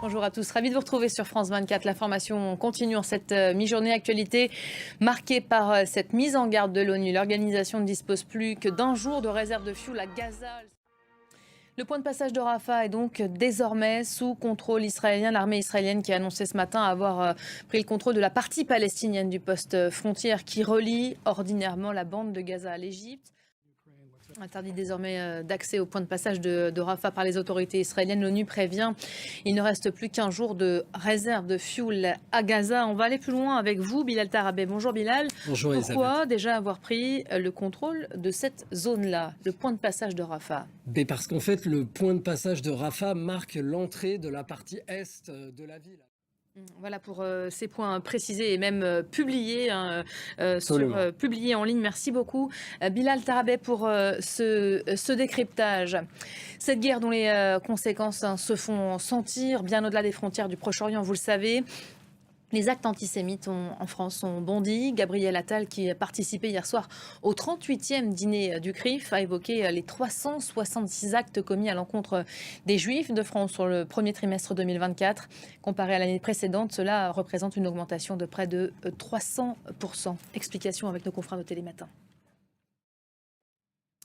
Bonjour à tous, ravi de vous retrouver sur France 24. L'information continue en cette mi-journée. Actualité marquée par cette mise en garde de l'ONU. L'organisation ne dispose plus que d'un jour de réserve de fioul à Gaza. Le point de passage de Rafah est donc désormais sous contrôle israélien. L'armée israélienne qui a annoncé ce matin avoir pris le contrôle de la partie palestinienne du poste frontière qui relie ordinairement la bande de Gaza à l'Égypte. Interdit désormais d'accès au point de passage de Rafah par les autorités israéliennes. L'ONU prévient il ne reste plus qu'un jour de réserve de fioul à Gaza. On va aller plus loin avec vous, Bilal Tarabé. Bonjour Bilal. Bonjour Pourquoi Elisabeth. déjà avoir pris le contrôle de cette zone-là, le point de passage de Rafah? Parce qu'en fait, le point de passage de Rafah marque l'entrée de la partie est de la ville. Voilà pour ces points précisés et même publiés, Absolument. publiés en ligne. Merci beaucoup, Bilal Tarabé, pour ce décryptage. Cette guerre dont les conséquences se font sentir bien au-delà des frontières du Proche-Orient, vous le savez. Les actes antisémites en France ont bondi. Gabriel Attal, qui a participé hier soir au 38e dîner du CRIF, a évoqué les 366 actes commis à l'encontre des Juifs de France sur le premier trimestre 2024. Comparé à l'année précédente, cela représente une augmentation de près de 300%. Explication avec nos confrères de Télématin.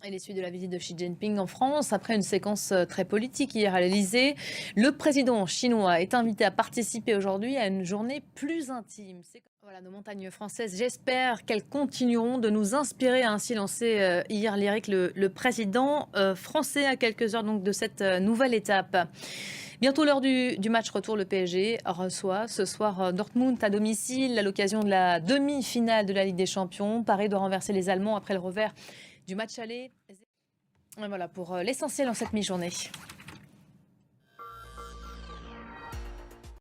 Et les suites de la visite de Xi Jinping en France, après une séquence très politique hier à l'Elysée, le président chinois est invité à participer aujourd'hui à une journée plus intime. Voilà nos montagnes françaises. J'espère qu'elles continueront de nous inspirer, a ainsi lancé hier lyrique le président français à quelques heures donc de cette nouvelle étape. Bientôt l'heure du match retour, le PSG reçoit ce soir Dortmund à domicile à l'occasion de la demi-finale de la Ligue des Champions. Paris doit renverser les Allemands après le revers du match aller. Voilà pour l'essentiel en cette mi-journée.